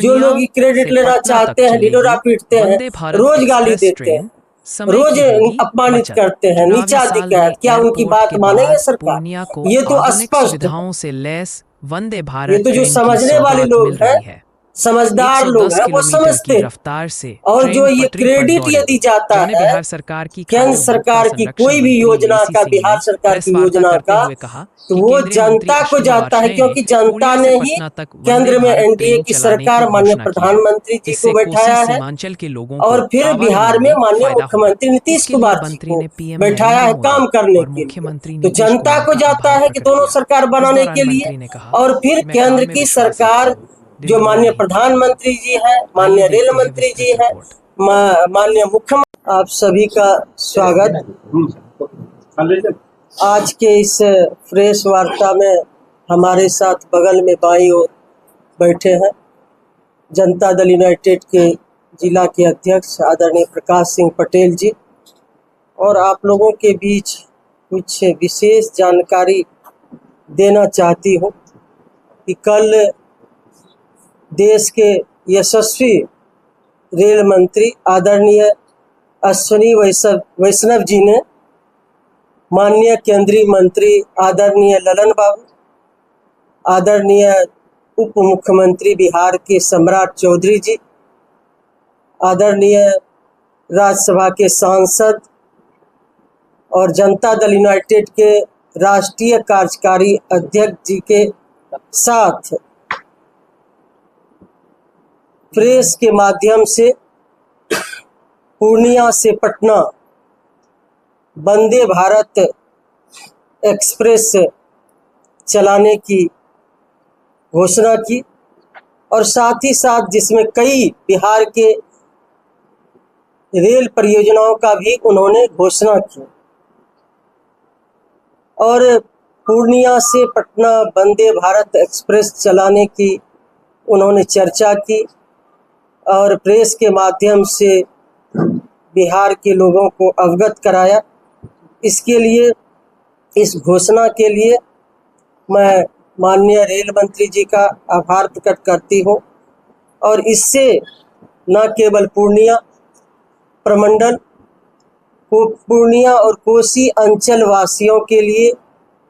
जो लोग क्रेडिट लेना चाहते हैं ढिढोरा पीटते हैं, रोज गाली देते हैं, रोज अपमानित करते हैं, नीचा दिखा है। क्या उनकी बात मानेंगे सरकार? ये तो स्पष्ट है। वंदे ये भारत तो जो ट्रेन की समझने वाले सौगात लोग मिल हैं, रही है। समझदार लोग 110 हैं, वो किलोमीटर समझते की हैं। रफ्तार से और जो ट्रेन ये पटरी पर क्रेडिट दौड़ेगी, यदि जाता जिन्हें है बिहार सरकार की केंद्र खाद्य उपभोक्ता सरकार की संरक्षण कोई भी मंत्री योजना वीसी का, सिंह बिहार ने सरकार प्रेस की वार्ता योजना करते का, हुए कहा तो कि वो केंद्रीय मंत्री जनता को अश्विनी जाता है, वाजपेयी क्योंकि ने जनता पूर्णिया ने से ही पटना तक वंदे केंद्र में भारत एनडीए ट्रेन की चलाने की सरकार माननीय घोषणा की है। प्रधानमंत्री जी को इससे कोसी बैठाया है, सीमांचल के लोगों और को फिर बिहार आवागमन में में माननीय फायदा होगा। मुख्यमंत्री नीतीश इसके लिए कुमार जी मंत्री को ने पीएम बैठाया नरेंद्र है मोदी काम करने और के लिए। मुख्यमंत्री तो नीतीश जनता कुमार को का जाता आभार है कि प्रकट दोनों किया। सरकार इस बनाने दौरान के लिए, मंत्री ने कहा और फिर कि मैं केंद्र काम में की विश्वास रखता सरकार हूँ, जो दिन माननीय बदलेंगे। प्रधानमंत्री जी हैं, आइए माननीय रेल देखते हैं मंत्री जी विस्तृत हैं, रिपोर्ट। माननीय मुख्यमंत्री, आप सभी का स्वागत। आज के इस फ्रेश वार्ता में हमारे साथ बगल में बाईं ओर बैठे हैं जनता दल यूनाइटेड के जिला के अध्यक्ष आदरणीय प्रकाश सिंह पटेल जी, और आप लोगों के बीच कुछ विशेष जानकारी देना चाहती हूँ कि कल देश के यशस्वी रेल मंत्री आदरणीय अश्विनी वैष्णव जी ने माननीय केंद्रीय मंत्री आदरणीय ललन बाबू, आदरणीय उप मुख्यमंत्री बिहार के सम्राट चौधरी जी, आदरणीय राज्यसभा के सांसद और जनता दल यूनाइटेड के राष्ट्रीय कार्यकारी अध्यक्ष जी के साथ प्रेस के माध्यम से पूर्णिया से पटना वंदे भारत एक्सप्रेस चलाने की घोषणा की, और साथ ही साथ जिसमें कई बिहार के रेल परियोजनाओं का भी उन्होंने घोषणा की, और पूर्णिया से पटना वंदे भारत एक्सप्रेस चलाने की उन्होंने चर्चा की, और प्रेस के माध्यम से बिहार के लोगों को अवगत कराया। इसके लिए, इस घोषणा के लिए मैं माननीय रेल मंत्री जी का आभार प्रकट करती हूँ, और इससे न केवल पूर्णिया प्रमंडल को, पूर्णिया और कोसी अंचल वासियों के लिए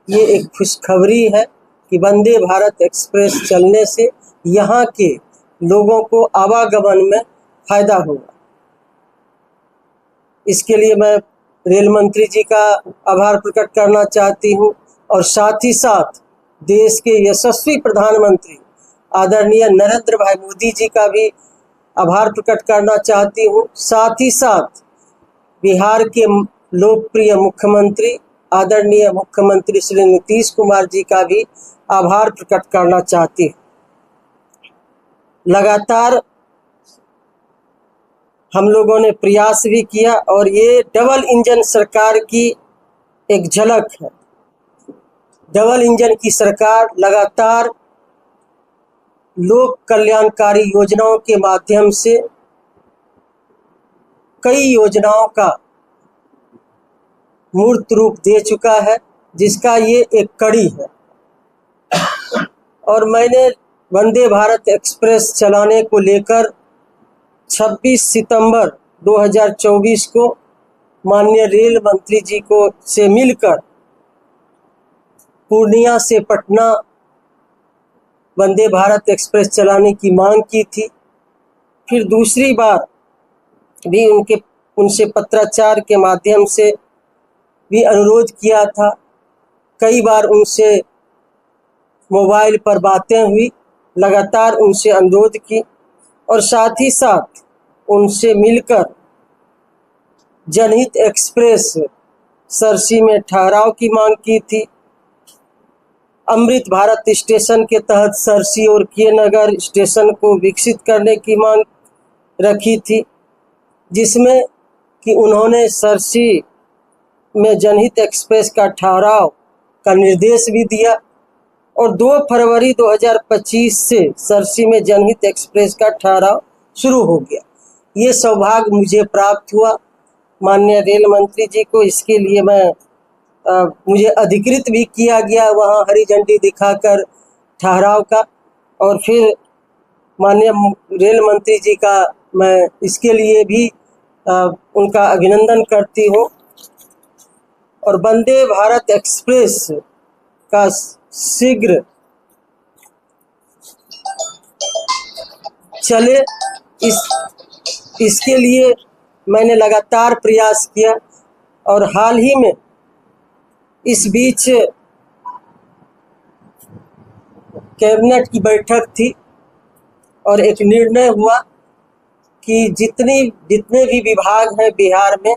ये एक खुशखबरी है कि वंदे भारत एक्सप्रेस चलने से यहाँ के लोगों को आवागमन में फायदा होगा। इसके लिए मैं रेल मंत्री जी का आभार प्रकट करना चाहती हूँ, और साथ ही साथ देश के यशस्वी प्रधानमंत्री आदरणीय नरेंद्र भाई मोदी जी का भी आभार प्रकट करना चाहती हूँ। साथ ही साथ बिहार के लोकप्रिय मुख्यमंत्री आदरणीय मुख्यमंत्री श्री नीतीश कुमार जी का भी आभार प्रकट करना चाहती हूँ। लगातार हम लोगों ने प्रयास भी किया, और ये डबल इंजन सरकार की एक झलक है। डबल इंजन की सरकार लगातार लोक कल्याणकारी योजनाओं के माध्यम से कई योजनाओं का मूर्त रूप दे चुका है, जिसका ये एक कड़ी है। और मैंने वंदे भारत एक्सप्रेस चलाने को लेकर 26 सितंबर 2024 को माननीय रेल मंत्री जी को से मिलकर पूर्णिया से पटना वंदे भारत एक्सप्रेस चलाने की मांग की थी। फिर दूसरी बार भी उनसे पत्राचार के माध्यम से भी अनुरोध किया था। कई बार उनसे मोबाइल पर बातें हुई, लगातार उनसे अनुरोध की, और साथ ही साथ उनसे मिलकर जनहित एक्सप्रेस सरसी में ठहराव की मांग की थी। अमृत भारत स्टेशन के तहत सरसी और के नगर स्टेशन को विकसित करने की मांग रखी थी, जिसमें कि उन्होंने सरसी में जनहित एक्सप्रेस का ठहराव का निर्देश भी दिया, और 2 फरवरी 2025 से सरसी में जनहित एक्सप्रेस का ठहराव शुरू हो गया। ये सौभाग्य मुझे प्राप्त हुआ माननीय रेल मंत्री जी को। इसके लिए मुझे अधिकृत भी किया गया वहाँ हरी झंडी दिखाकर ठहराव का, और फिर माननीय रेल मंत्री जी का मैं इसके लिए भी उनका अभिनंदन करती हूँ। और वंदे भारत एक्सप्रेस का शीघ्र चले, इसके लिए मैंने लगातार प्रयास किया। और हाल ही में इस बीच कैबिनेट की बैठक थी और एक निर्णय हुआ कि जितने भी विभाग हैं बिहार में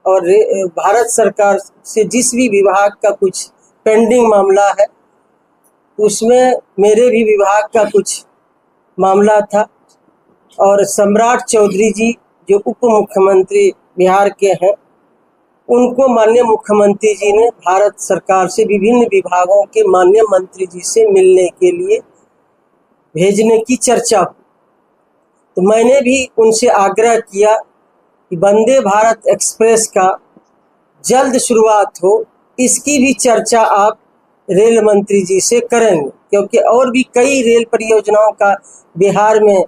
और भारत सरकार से जिस भी विभाग का कुछ पेंडिंग मामला है, उसमें मेरे भी विभाग का कुछ मामला था। और सम्राट चौधरी जी जो उप मुख्यमंत्री बिहार के हैं, उनको माननीय मुख्यमंत्री जी ने भारत सरकार से विभिन्न विभागों के माननीय मंत्री जी से मिलने के लिए भेजने की चर्चा हुई। तो मैंने भी उनसे आग्रह किया कि वंदे भारत एक्सप्रेस का जल्द शुरुआत हो, इसकी भी चर्चा आप रेल मंत्री जी से करेंगे, क्योंकि और भी कई रेल परियोजनाओं का बिहार में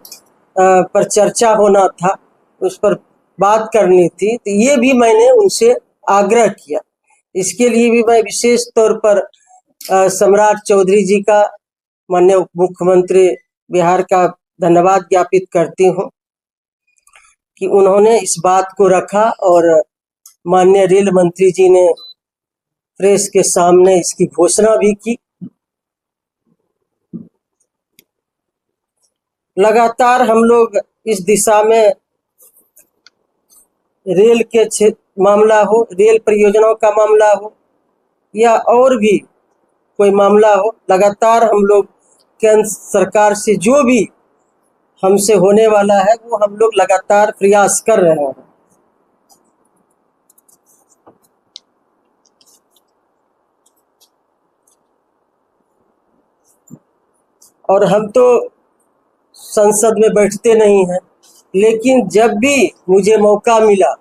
पर चर्चा होना था, उस पर बात करनी थी। तो ये भी मैंने उनसे आग्रह किया। इसके लिए भी मैं विशेष तौर पर सम्राट चौधरी जी का, माननीय उप मुख्यमंत्री बिहार का धन्यवाद ज्ञापित करती हूँ कि उन्होंने इस बात को रखा और माननीय रेल मंत्री जी ने प्रेस के सामने इसकी घोषणा भी की। लगातार हम लोग इस दिशा में रेल के मामला हो, रेल परियोजनाओं का मामला हो या और भी कोई मामला हो, लगातार हम लोग केंद्र सरकार से जो भी हमसे होने वाला है वो हम लोग लगातार प्रयास कर रहे हैं। और हम तो संसद में बैठते नहीं हैं, लेकिन जब भी मुझे मौका मिला,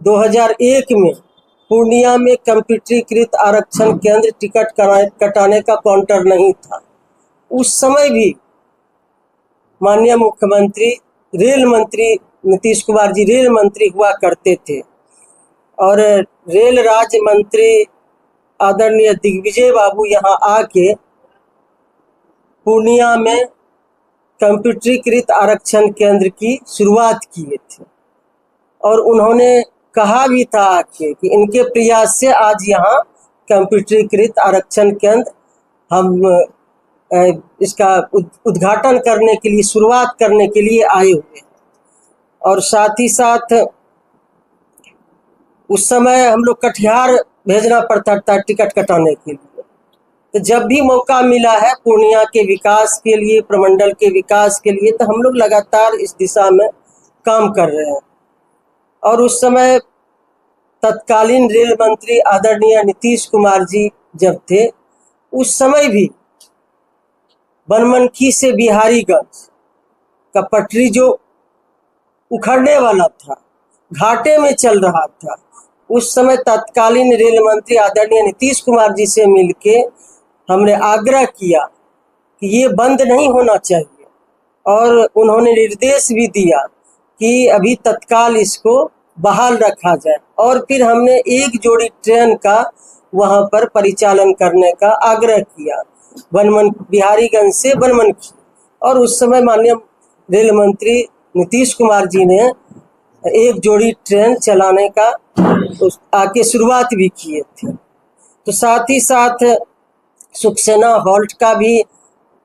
2001 में पूर्णिया में कंप्यूटरीकृत आरक्षण केंद्र, टिकट कटाने का काउंटर नहीं था, उस समय भी माननीय मुख्यमंत्री रेल मंत्री नीतीश कुमार जी रेल मंत्री हुआ करते थे। और रेल राज्य मंत्री आदरणीय दिग्विजय बाबू यहाँ आके पूर्णिया में कंप्यूटरीकृत आरक्षण केंद्र की शुरुआत किए थे। और उन्होंने कहा भी था आके कि इनके प्रयास से आज यहाँ कंप्यूटरीकृत आरक्षण केंद्र हम इसका उद्घाटन करने के लिए, शुरुआत करने के लिए आए हुए हैं। और साथ ही साथ उस समय हम लोग कटिहार भेजना पड़ता था टिकट कटाने के लिए। तो जब भी मौका मिला है पूर्णिया के विकास के लिए, प्रमंडल के विकास के लिए, तो हम लोग लगातार इस दिशा में काम कर रहे हैं। और उस समय तत्कालीन रेल मंत्री आदरणीय नीतीश कुमार जी जब थे, उस समय भी बनमनखी से बिहारीगंज का पटरी जो उखड़ने वाला था, घाटे में चल रहा था, उस समय तत्कालीन रेल मंत्री आदरणीय नीतीश कुमार जी से मिलके हमने आग्रह किया कि ये बंद नहीं होना चाहिए। और उन्होंने निर्देश भी दिया कि अभी तत्काल इसको बहाल रखा जाए। और फिर हमने एक जोड़ी ट्रेन का वहां पर परिचालन करने का आग्रह किया, बिहारीगंज से बनमनखी। और उस समय माननीय रेल मंत्री नीतीश कुमार जी ने एक जोड़ी ट्रेन चलाने का आके शुरुआत भी किए थे। तो साथ ही साथ सुखसेना हॉल्ट का भी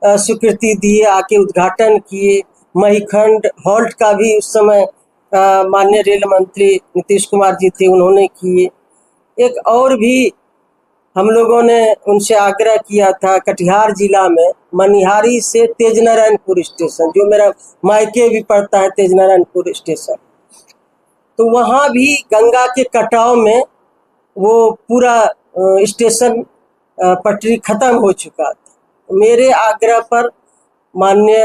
स्वीकृति दिए, आके उद्घाटन किए। महिखंड हॉल्ट का भी उस समय माननीय रेल मंत्री नीतीश कुमार जी थे, उन्होंने किए। एक और भी हम लोगों ने उनसे आग्रह किया था, कटिहार जिला में मनिहारी से तेजनारायणपुर स्टेशन, जो मेरा मायके भी पड़ता है तेजनारायणपुर स्टेशन, तो वहाँ भी गंगा के कटाव में वो पूरा स्टेशन पटरी खत्म हो चुका था। मेरे आग्रह पर माननीय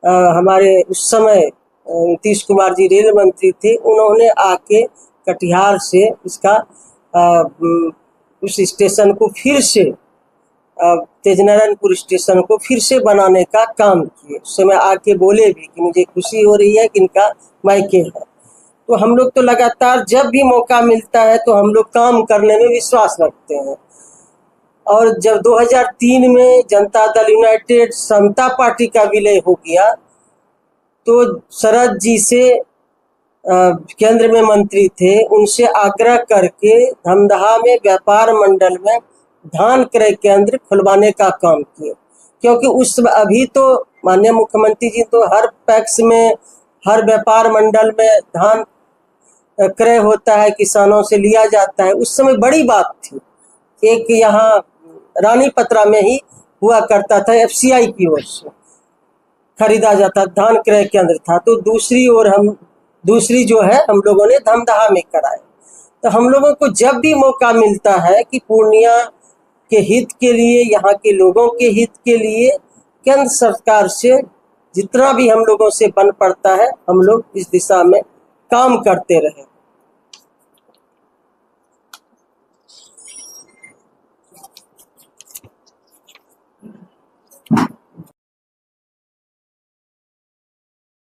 हमारे उस समय नीतीश कुमार जी रेल मंत्री थे, उन्होंने आके कटिहार से इसका उस स्टेशन को फिर से तेजनारायणपुर स्टेशन को फिर से बनाने का काम किए। उस समय आके बोले भी कि मुझे खुशी हो रही है कि इनका मायके है। तो हम लोग तो लगातार जब भी मौका मिलता है तो हम लोग काम करने में विश्वास रखते हैं। और जब 2003 में जनता दल यूनाइटेड समता पार्टी का विलय हो गया तो शरद जी से केंद्र में मंत्री थे, उनसे आग्रह करके धमदाहा में व्यापार मंडल में धान क्रय केंद्र खुलवाने का काम किए। क्योंकि उस अभी तो माननीय मुख्यमंत्री जी तो हर पैक्स में, हर व्यापार मंडल में धान क्रय होता है, किसानों से लिया जाता है। उस समय बड़ी बात थी। एक यहाँ रानी पत्रा में ही हुआ करता था, FCI की ओर से खरीदा जाता, धान क्रय केंद्र था। तो दूसरी जो है हम लोगों ने धमदाहा में कराया। तो हम लोगों को जब भी मौका मिलता है कि पूर्णिया के हित के लिए, यहाँ के लोगों के हित के लिए केंद्र सरकार से जितना भी हम लोगों से बन पड़ता है, हम लोग इस दिशा में काम करते रहे।